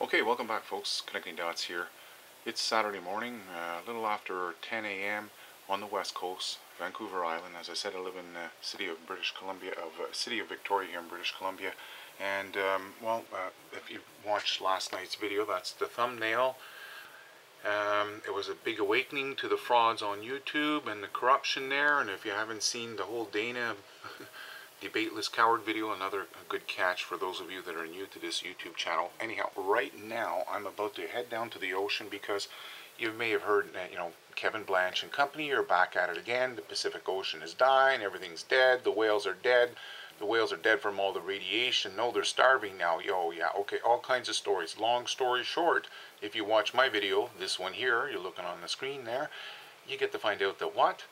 Okay, welcome back folks, Connecting Dots here. It's Saturday morning, a little after 10 a.m. on the west coast, Vancouver Island. As I said, I live in the city of Victoria here in British Columbia. And if you watched last night's video, that's the thumbnail. It was a big awakening to the frauds on YouTube and the corruption there. And if you haven't seen the whole Dana Debateless Coward video, another good catch for those of you that are new to this YouTube channel. Anyhow, right now I'm about to head down to the ocean because you may have heard that, Kevin Blanch and company are back at it again. The Pacific Ocean is dying, everything's dead, the whales are dead. The whales are dead from all the radiation. No, they're starving now. Okay, all kinds of stories. Long story short, if you watch my video, this one here, you're looking on the screen there, you get to find out that what?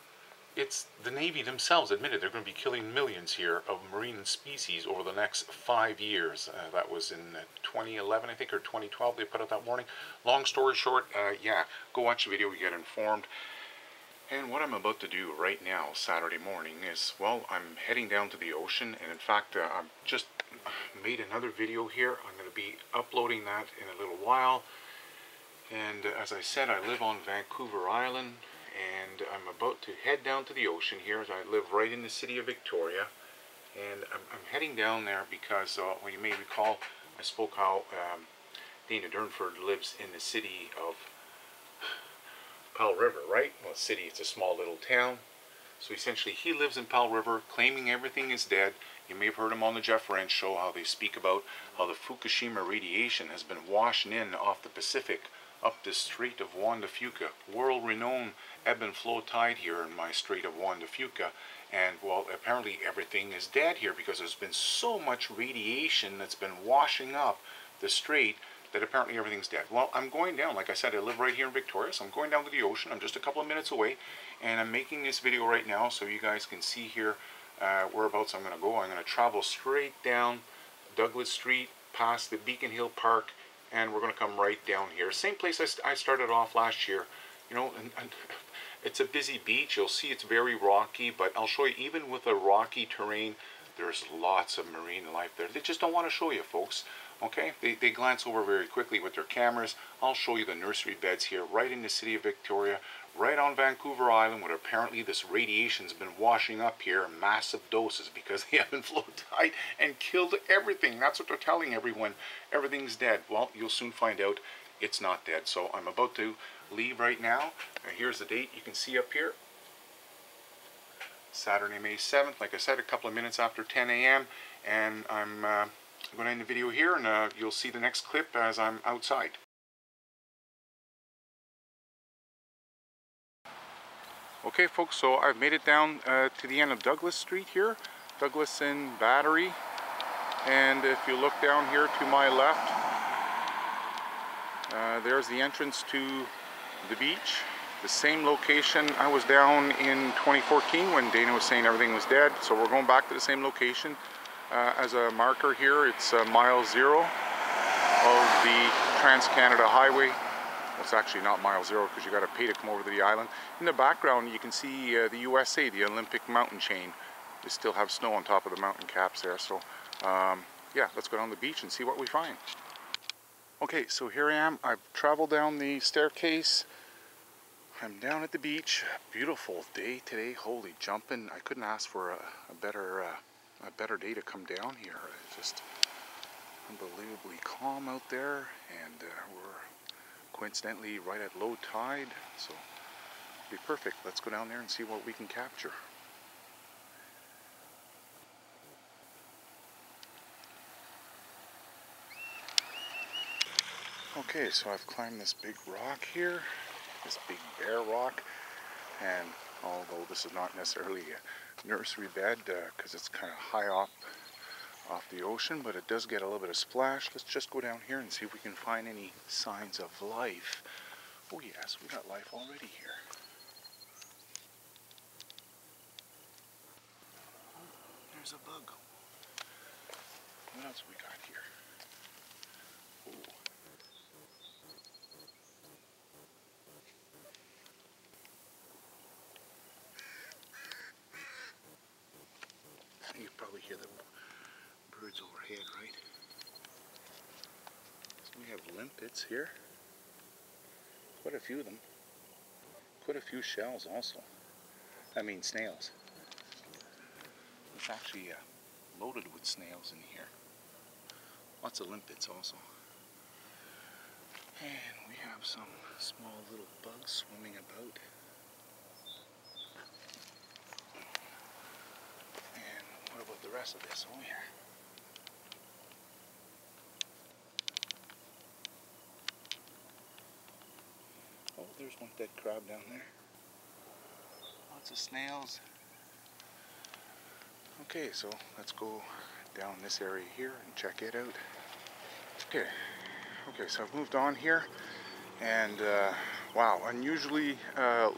It's the Navy themselves admitted they're going to be killing millions here of marine species over the next 5 years. That was in 2011, I think, or 2012 they put out that warning. Long story short, go watch the video, you get informed. And what I'm about to do right now, Saturday morning, is, well, I'm heading down to the ocean. And in fact, I've just made another video here. I'm going to be uploading that in a little while. And as I said, I live on Vancouver Island. And I'm about to head down to the ocean here. As I live right in the city of Victoria, and I'm heading down there because, well, you may recall, I spoke how Dana Durnford lives in the city of Powell River, right? Well, city, it's a small little town. So essentially, he lives in Powell River, claiming everything is dead. You may have heard him on the Geoff show, how they speak about how the Fukushima radiation has been washing in off the Pacific, up the Strait of Juan de Fuca, world-renowned ebb and flow tide here in my Strait of Juan de Fuca. And, well, apparently everything is dead here because there's been so much radiation that's been washing up the strait that apparently everything's dead. Well, I'm going down. Like I said, I live right here in Victoria, so I'm going down to the ocean. I'm just a couple of minutes away, and I'm making this video right now so you guys can see here whereabouts I'm going to go. I'm going to travel straight down Douglas Street, past the Beacon Hill Park, and we're going to come right down here. Same place I started off last year, and it's a busy beach. You'll see it's very rocky, but I'll show you, even with the rocky terrain, there's lots of marine life there. They just don't want to show you, folks. Okay? They glance over very quickly with their cameras. I'll show you the nursery beds here, right in the city of Victoria, right on Vancouver Island, where apparently this radiation's been washing up here in massive doses because they haven't flowed tide and killed everything. That's what they're telling everyone. Everything's dead. Well, you'll soon find out it's not dead. So I'm about to leave right now. Here's the date you can see up here. Saturday, May 7th. Like I said, a couple of minutes after 10 a.m. And I'm going to end the video here, and you'll see the next clip as I'm outside. Okay folks, so I've made it down to the end of Douglas Street here, Douglas and Battery, and if you look down here to my left, there's the entrance to the beach. The same location I was down in 2014 when Dana was saying everything was dead, so we're going back to the same location. As a marker here, it's mile 0 of the Trans-Canada Highway. Well, it's actually not mile 0 because you got to pay to come over to the island. In the background you can see the USA, the Olympic mountain chain. They still have snow on top of the mountain caps there. So yeah, let's go down the beach and see what we find. Okay, so here I am. I've traveled down the staircase. I'm down at the beach. Beautiful day today. Holy jumping! I couldn't ask for a better day to come down here. It's just unbelievably calm out there, and we're coincidentally right at low tide, so it'll be perfect. Let's go down there and see what we can capture. Okay, so I've climbed this big rock here, this big bare rock, and although this is not necessarily a nursery bed because it's kind of high off the ocean, but it does get a little bit of splash. Let's just go down here and see if we can find any signs of life. Oh yes, we got life already here. There's a bug. What else we got here? Ooh. You probably hear the birds overhead, right? Let's We have limpets here. Quite a few of them. Quite a few shells also. I mean snails. It's actually loaded with snails in here. Lots of limpets also. And we have some small little bugs swimming about. And what about the rest of this over here? Oh, there's one dead crab down there. Lots of snails. Okay, so let's go down this area here and check it out. Okay, so I've moved on here, and wow, unusually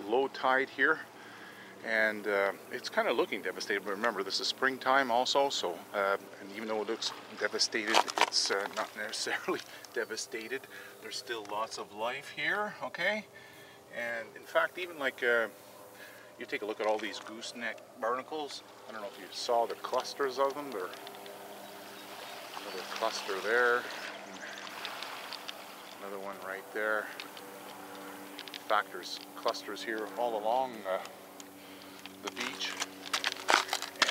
low tide here, and it's kind of looking devastated, but remember this is springtime also, so and even though it looks devastated, it's not necessarily devastated. There's still lots of life here, okay? And in fact, even like you take a look at all these gooseneck barnacles. I don't know if you saw the clusters of them. There's another cluster there. Another one right there. In fact, there's clusters here all along the beach.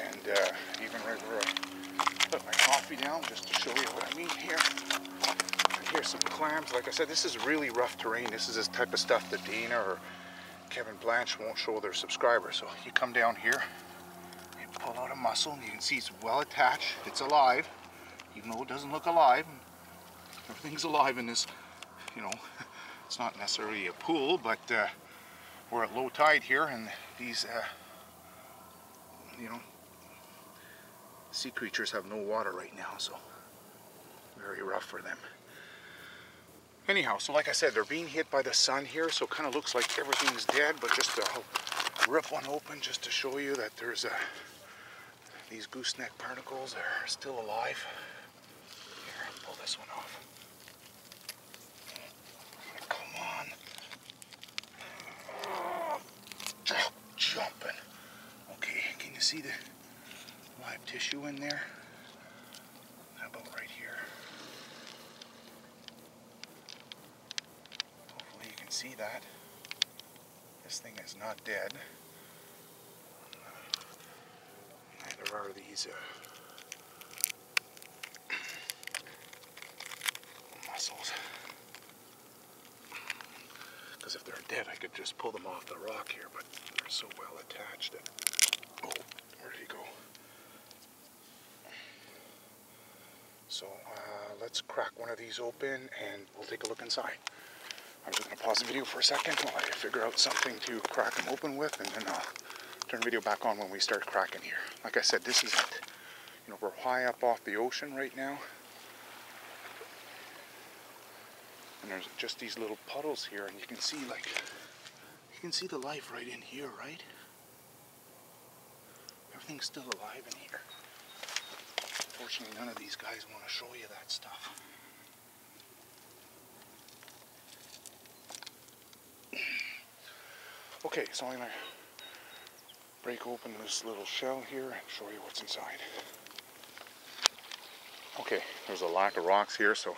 And even right where I put my coffee down, just to show you what I mean here. And here's some clams. Like I said, this is really rough terrain. This is this type of stuff that Dana or Kevin Blanch won't show their subscribers. So you come down here, you pull out a mussel, and you can see it's well attached. It's alive, even though it doesn't look alive. Everything's alive in this, you know, it's not necessarily a pool, but we're at low tide here, and these, you know, sea creatures have no water right now, so very rough for them. Anyhow, so like I said, they're being hit by the sun here, so it kind of looks like everything's dead, but just to rip one open just to show you that there's these gooseneck barnacles are still alive. Here, pull this one off. Come on. Jumping. Okay, can you see the live tissue in there? How about right here? See that this thing is not dead. Neither are these mussels, because if they're dead I could just pull them off the rock here, but they're so well attached that, oh, where did he go? So let's crack one of these open and we'll take a look inside. I'm just going to pause the video for a second while I figure out something to crack them open with, and then I'll turn the video back on when we start cracking here. Like I said, this is it. You know, we're high up off the ocean right now. And there's just these little puddles here, and you can see, like, you can see the life right in here, right? Everything's still alive in here. Unfortunately, none of these guys want to show you that stuff. Okay, so I'm going to break open this little shell here and show you what's inside. Okay, there's a lack of rocks here, so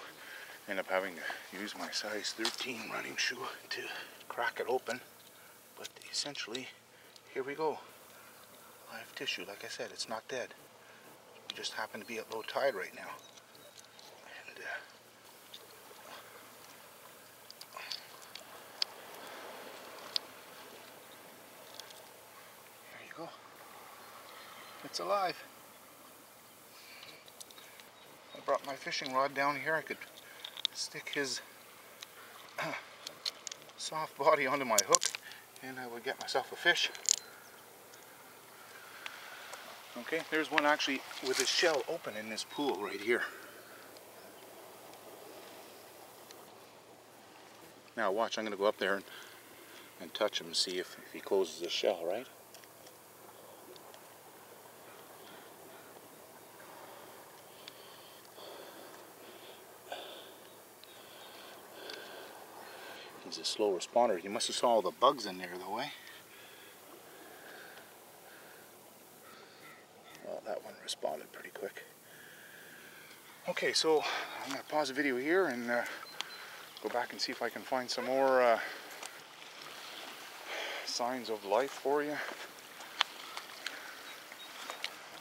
I end up having to use my size 13 running shoe to crack it open. But essentially, here we go. Live tissue, like I said, it's not dead. We just happen to be at low tide right now. And it's alive. I brought my fishing rod down here. I could stick his soft body onto my hook and I would get myself a fish. Okay, there's one actually with his shell open in this pool right here. Now watch, I'm going to go up there and touch him and see if he closes his shell, right? He's a slow responder. You must have saw all the bugs in there though, eh? Well, that one responded pretty quick. Okay, so I'm going to pause the video here and go back and see if I can find some more signs of life for you.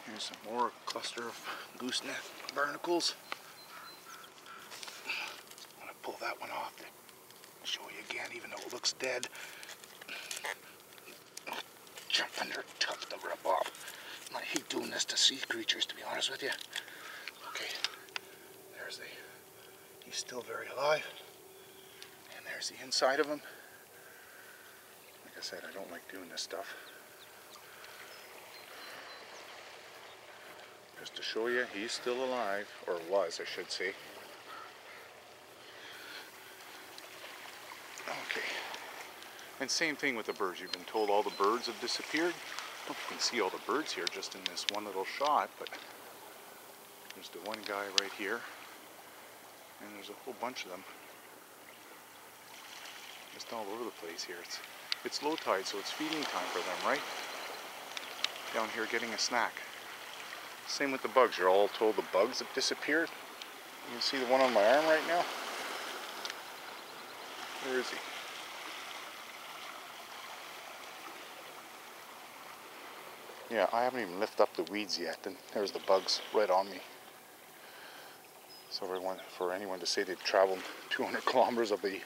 Here's some more cluster of gooseneck barnacles. I'm going to pull that one off to show you again, even though it looks dead. Jump under, tough the rub off. I hate doing this to sea creatures, to be honest with you. Okay, there's he's still very alive. And there's the inside of him. Like I said, I don't like doing this stuff. Just to show you, he's still alive, or was, I should say. Okay. And same thing with the birds. You've been told all the birds have disappeared. I don't know if you can see all the birds here just in this one little shot, but there's the one guy right here, and there's a whole bunch of them just all over the place here. It's low tide, so it's feeding time for them, right? Down here getting a snack. Same with the bugs. You're all told the bugs have disappeared. You can see the one on my arm right now. Where is he? Yeah, I haven't even lifted up the weeds yet, and there's the bugs right on me. So for anyone to say they've traveled 200 kilometers of the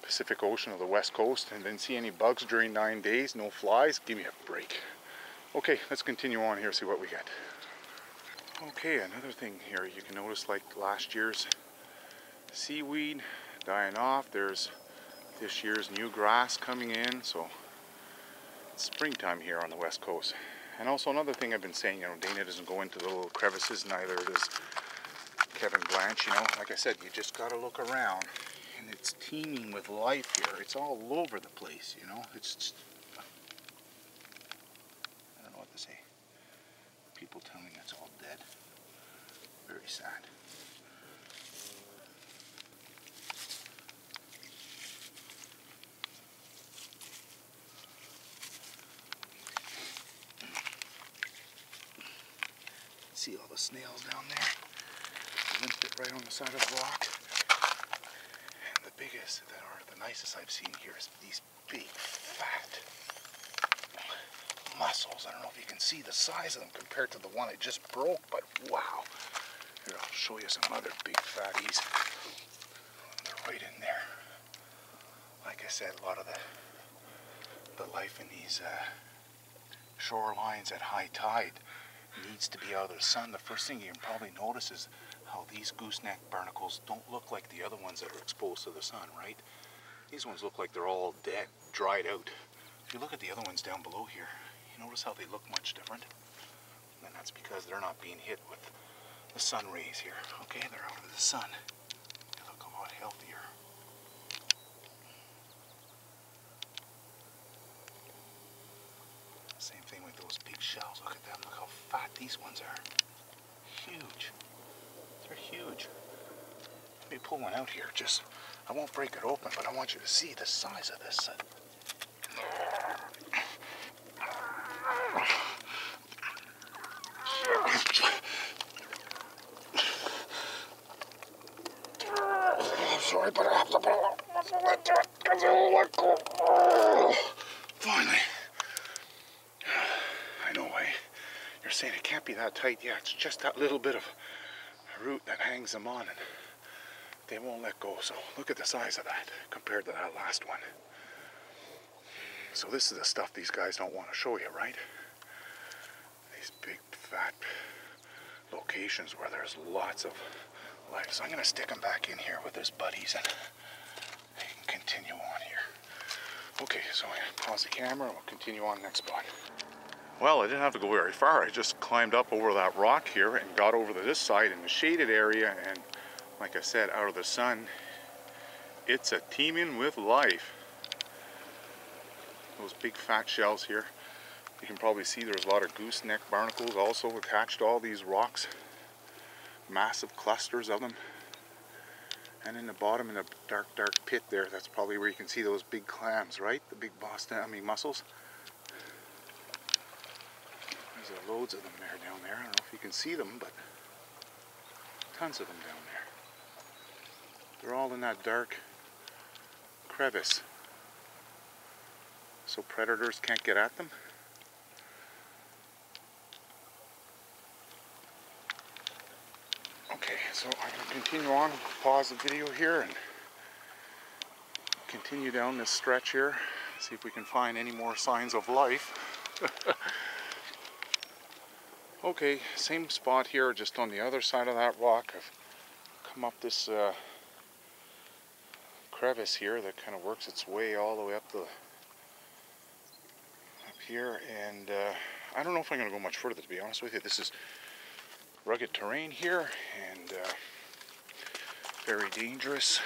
Pacific Ocean or the West Coast and didn't see any bugs during 9 days, no flies, give me a break. Okay, let's continue on here, see what we get. Okay, another thing here, you can notice like last year's seaweed dying off. There's this year's new grass coming in, so it's springtime here on the West Coast. And also another thing I've been saying, you know, Dana doesn't go into the little crevices, neither does Kevin Blanch, you know. Like I said, you just gotta look around, and it's teeming with life here. It's all over the place, you know. It's just, I don't know what to say. People tell me it's all dead. Very sad. See all the snails down there? Limped it right on the side of the rock. And the biggest, or the nicest I've seen here is these big, fat mussels. I don't know if you can see the size of them compared to the one I just broke, but wow. Here, I'll show you some other big fatties. They're right in there. Like I said, a lot of the life in these shorelines at high tide needs to be out of the sun. The first thing you can probably notice is how these gooseneck barnacles don't look like the other ones that are exposed to the sun, right? These ones look like they're all dead, dried out. If you look at the other ones down below here, you notice how they look much different? And that's because they're not being hit with the sun rays here. Okay, they're out of the sun. They look a lot healthier. Same thing with those big shells. Look at them. Look how fat these ones are. Huge. They're huge. Let me pull one out here. I won't break it open, but I want you to see the size of this. I'm sorry, but I have to let it because it'll let go. Finally. I know you're saying it can't be that tight. Yeah, it's just that little bit of root that hangs them on, and they won't let go. So look at the size of that compared to that last one. So this is the stuff these guys don't want to show you, right? These big fat locations where there's lots of life. So I'm going to stick him back in here with his buddies and they can continue on here. Okay, so I'm going to pause the camera and we'll continue on next spot. Well, I didn't have to go very far. I just climbed up over that rock here and got over to this side in the shaded area, and like I said, out of the sun, it's a teeming with life. Those big fat shells here. You can probably see there's a lot of gooseneck barnacles also attached to all these rocks. Massive clusters of them. And in the bottom, in the dark pit there, that's probably where you can see those big clams, right? The big mussels. There's loads of them there down there. I don't know if you can see them, but Tons of them down there. They're all in that dark crevice, so predators can't get at them. Okay, so I'm going to continue on, pause the video here and continue down this stretch here, see if we can find any more signs of life. Okay, same spot here, just on the other side of that rock. I've come up this crevice here that kind of works its way all the way up here, and I don't know if I'm going to go much further, to be honest with you. This is rugged terrain here and very dangerous.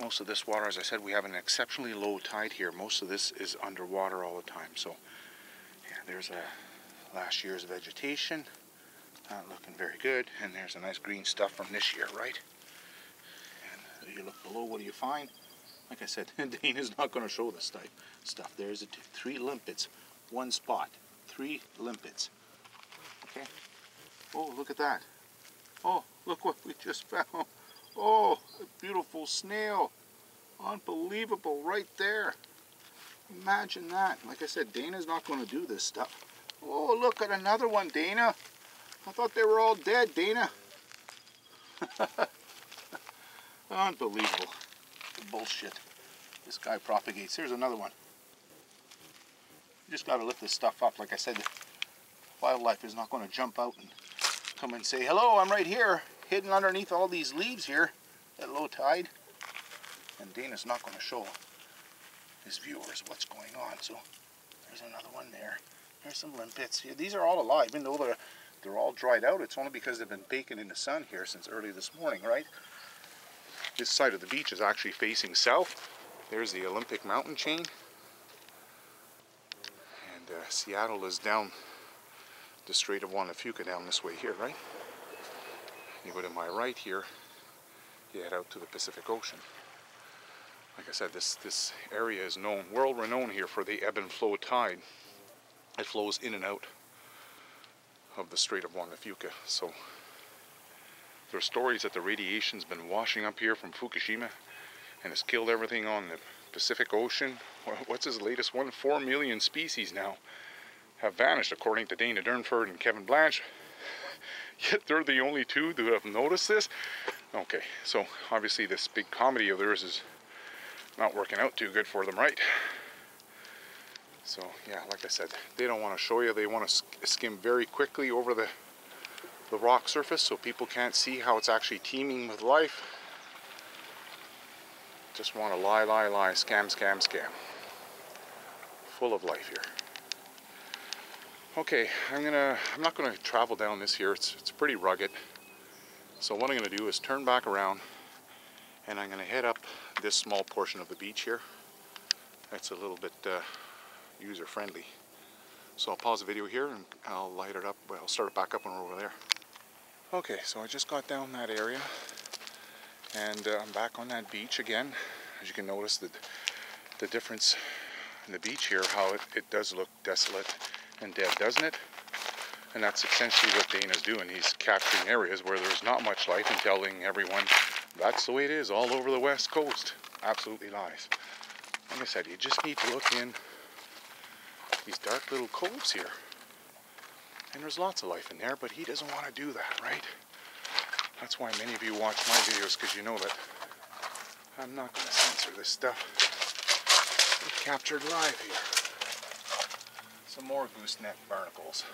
Most of this water, as I said, we have an exceptionally low tide here. Most of this is underwater all the time. So yeah, there's last year's vegetation, not looking very good, and there's a nice green stuff from this year, right? And you look below, what do you find? Like I said, Dana's not going to show this type stuff. There's 3 limpets, one spot, 3 limpets. Okay. Oh, look at that. Oh, look what we just found. Oh, a beautiful snail. Unbelievable, right there. Imagine that. Like I said, Dana's not going to do this stuff. Oh, look at another one, Dana. I thought they were all dead, Dana. Unbelievable. Bullshit. This guy propagates. Here's another one. You just got to lift this stuff up. Like I said, wildlife is not going to jump out and come and say, hello, I'm right here, hidden underneath all these leaves here at low tide. And Dana's not going to show his viewers what's going on. So there's another one there. There's some limpets here. These are all alive, even though they're all dried out. It's only because they've been baking in the sun here since early this morning, right? This side of the beach is actually facing south. There's the Olympic mountain chain. And Seattle is down the Strait of Juan de Fuca down this way here, right? You go to my right here, you head out to the Pacific Ocean. Like I said, this area is known, world renowned here for the ebb and flow tide. It flows in and out of the Strait of Juan de Fuca. So there are stories that the radiation's been washing up here from Fukushima and has killed everything on the Pacific Ocean. What's his latest one? 4 million species now have vanished, according to Dana Durnford and Kevin Blanch. Yet they're the only 2 who have noticed this. Okay, so obviously this big comedy of theirs is not working out too good for them, right? So yeah, like I said, they don't want to show you. They want to skim very quickly over the rock surface so people can't see how it's actually teeming with life. Just want to lie, scam. Full of life here. Okay, I'm not gonna travel down this here. It's pretty rugged. So what I'm gonna do is turn back around and I'm gonna head up this small portion of the beach here. It's a little bit user friendly. So I'll pause the video here and I'll light it up. Well, I'll start it back up when we're over there. Okay, so I just got down that area and I'm back on that beach again. As you can notice the difference in the beach here, how it does look desolate and dead, doesn't it? And that's essentially what Dana's doing. He's capturing areas where there's not much life and telling everyone that's the way it is all over the West Coast. Absolutely lies. Like I said, you just need to look in these dark little coves here. And there's lots of life in there, but he doesn't want to do that, right? That's why many of you watch my videos, because you know that I'm not going to censor this stuff. We've captured live here. Some more gooseneck barnacles.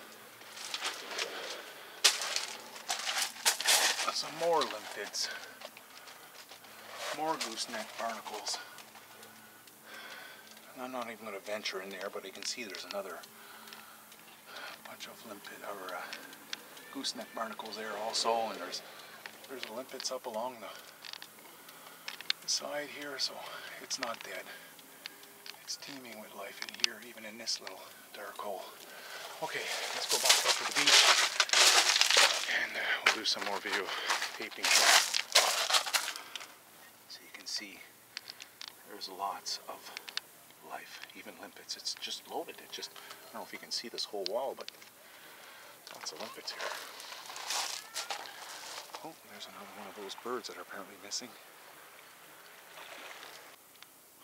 Some more limpids. More gooseneck barnacles. And I'm not even going to venture in there, but you can see there's another bunch of limpid or gooseneck barnacles there also, and there's limpets up along the side here, so it's not dead. It's teeming with life in here, even in this little dark hole. Okay, let's go back up to the beach, and we'll do some more video taping here. So you can see there's lots of life, even limpets. It's just loaded. I don't know if you can see this whole wall, but lots of limpets here. Oh, there's another one of those birds that are apparently missing.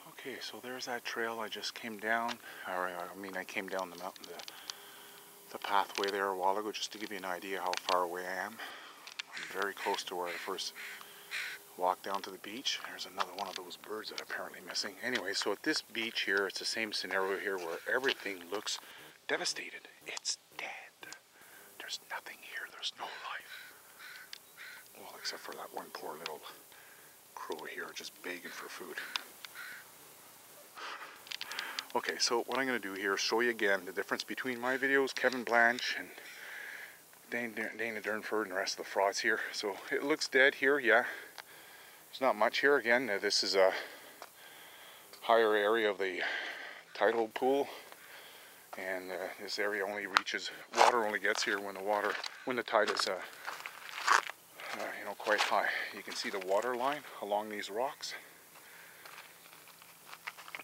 Okay, so there's that trail I just came down, or I mean I came down the mountain, the pathway there a while ago, just to give you an idea how far away I am. I'm very close to where I first walked down to the beach. There's another one of those birds that are apparently missing. Anyway, so at this beach here, it's the same scenario here where everything looks devastated. It's dead. There's nothing here. There's no life. Well, except for that one poor little crow here just begging for food. Okay, so what I'm going to do here is show you again the difference between my videos, Kevin Blanch and Dana Durnford and the rest of the frauds here. So it looks dead here, yeah. There's not much here. Again, this is a higher area of the tidal pool, and this area only reaches, water only gets here when the tide is you know, quite high. You can see the water line along these rocks.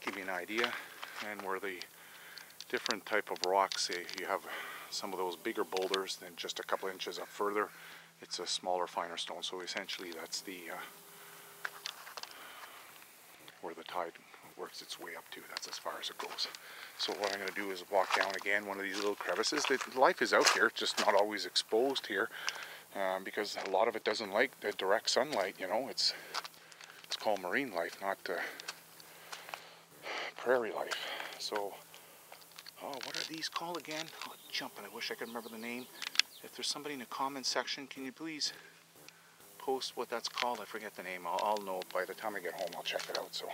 Give you an idea. And where the different type of rocks, say you have some of those bigger boulders, then just a couple inches up further, it's a smaller, finer stone. So essentially that's the where the tide works its way up to. That's as far as it goes. So what I'm going to do is walk down again one of these little crevices. Life is out here, just not always exposed here, because a lot of it doesn't like the direct sunlight. You know, it's called marine life, not prairie life. So, oh, what are these called again? Oh, jumping, I wish I could remember the name. If there's somebody in the comment section, can you please post what that's called? I forget the name. I'll know by the time I get home. I'll check it out. So,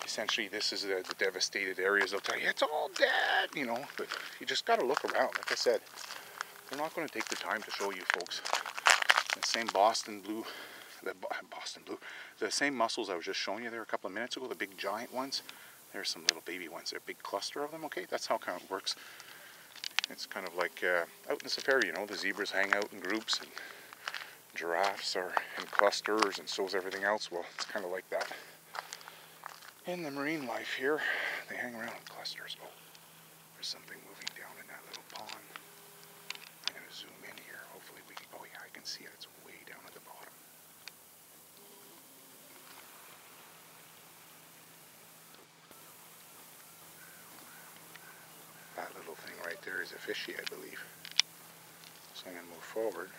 essentially, this is the devastated areas. They'll tell you, it's all dead, you know, but you just got to look around. Like I said, they're not going to take the time to show you folks. The same Boston blue, the same mussels I was just showing you there a couple of minutes ago, the big giant ones. There's some little baby ones. They're a big cluster of them, okay? That's how kind of works. It's kind of like out in the safari, you know, the zebras hang out in groups and giraffes are in clusters, and so is everything else. Well, it's kind of like that. In the marine life here, they hang around in clusters. Oh, there's something moving down in that little pond. I'm going to zoom in here. Hopefully we can, oh yeah, I can see it. It's way down at the bottom. That little thing right there is a fishy, I believe. So I'm going to move forward.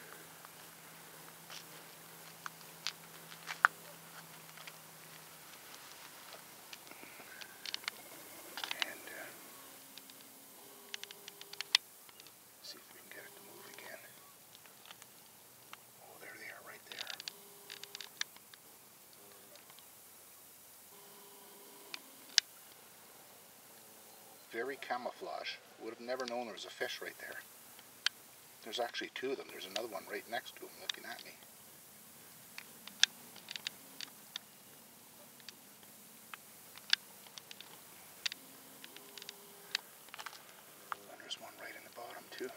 And see if we can get it to move again. Oh, there they are right there. Very camouflage. Would have never known there was a fish right there. There's actually two of them. There's another one right next to him looking at me. And there's one right in the bottom too.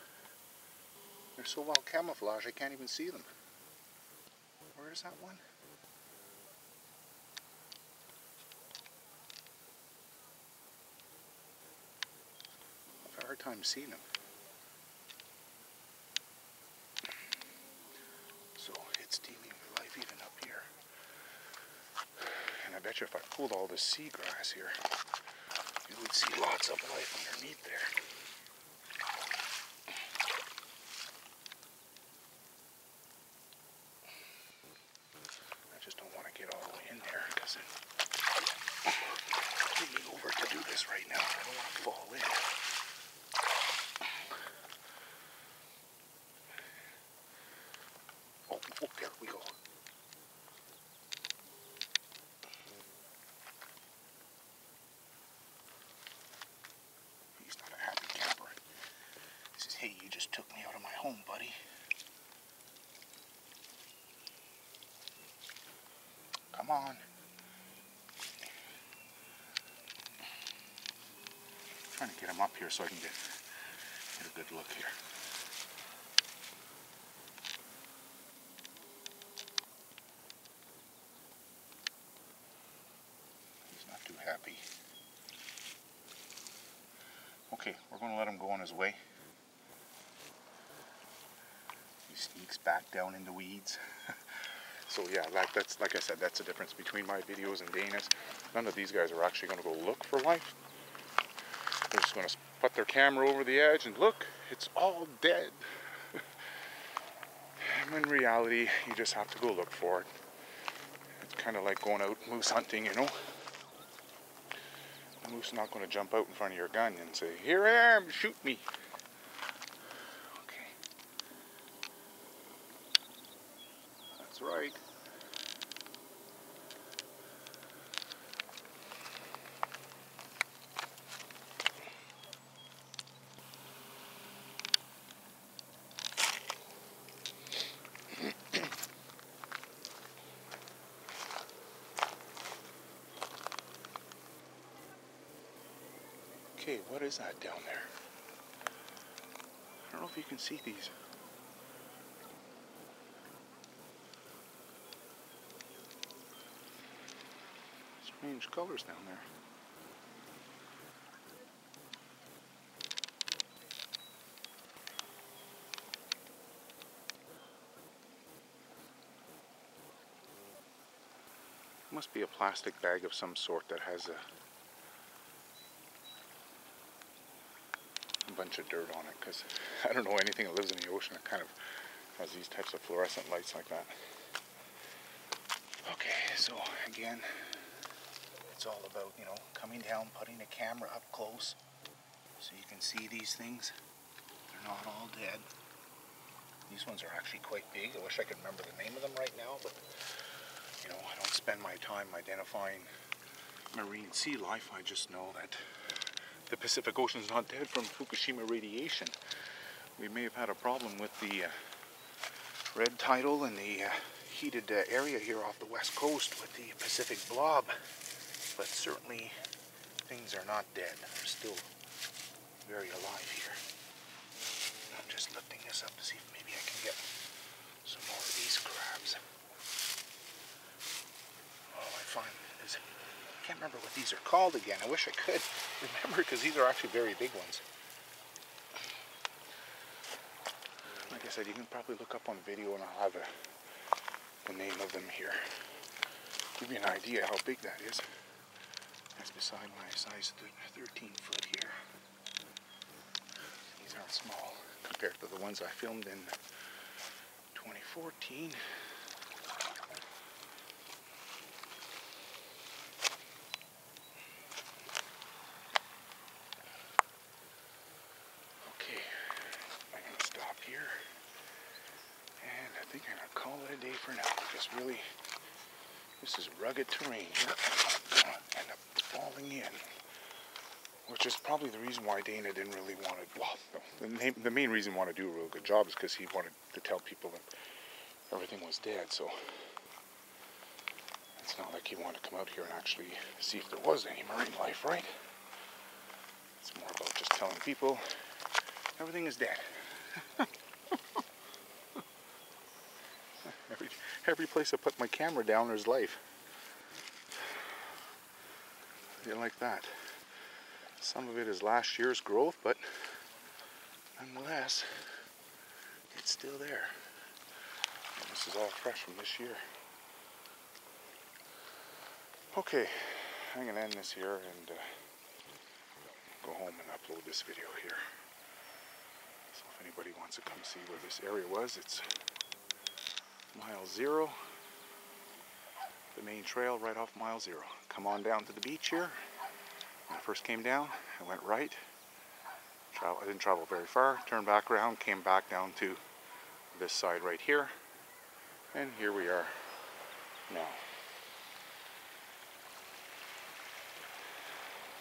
They're so well camouflaged I can't even see them. Where is that one? I have a hard time seeing them. So it's teeming with life even up here. And I bet you if I pulled all this seagrass here, you would see lots of life underneath there. I just don't want to get all the way in there because it takes me over to do this right now. I don't want to fall in. Oh, there we go. He's not a happy camper. He says, hey, you just took me out of my home, buddy. Come on. I'm trying to get him up here so I can get a good look here. He's not too happy. Okay, we're going to let him go on his way. sneaks back down in the weeds. So yeah, that's like I said, that's the difference between my videos and Dana's. None of these guys are actually going to go look for life. They're just going to put their camera over the edge and look, it's all dead. And in reality, you just have to go look for it. It's kind of like going out moose hunting, you know. The moose is not going to jump out in front of your gun and say, "Here I am, shoot me." Okay. That's right. Okay, what is that down there? I don't know if you can see these. Strange colors down there. Must be a plastic bag of some sort that has a bunch of dirt on it, because I don't know anything that lives in the ocean that kind of has these types of fluorescent lights like that. Okay, so again, it's all about, you know, coming down, putting the camera up close so you can see these things. They're not all dead. These ones are actually quite big. I wish I could remember the name of them right now, but you know, I don't spend my time identifying marine sea life. I just know that the Pacific Ocean is not dead from Fukushima radiation. We may have had a problem with the red tidal and the heated area here off the west coast with the Pacific blob, but certainly things are not dead. They're still very alive here. I'm just lifting this up to see if maybe I can get some more of these crabs. Oh, I find this. I can't remember what these are called again. I wish I could remember, because these are actually very big ones. Like I said, you can probably look up on video and I'll have the name of them here. Give you an idea how big that is. That's beside my size 13 foot here. These aren't small compared to the ones I filmed in 2014. I think I'm going to call it a day for now, because really, this is rugged terrain here. I'm going to end up falling in, which is probably the reason why Dana didn't really want to, well, no, the main reason he wanted to do a real good job is because he wanted to tell people that everything was dead, so it's not like he wanted to come out here and actually see if there was any marine life, right? It's more about just telling people everything is dead. Every place I put my camera down, there's life. You like that? Some of it is last year's growth, but nonetheless, it's still there. And this is all fresh from this year. Okay, I'm going to end this here and go home and upload this video here. So if anybody wants to come see where this area was, it's mile 0, the main trail right off mile 0. Come on down to the beach here. When I first came down, I went right. I didn't travel very far, turned back around, came back down to this side right here, and here we are now.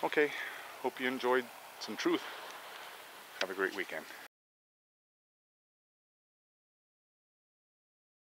Okay, hope you enjoyed some truth. Have a great weekend.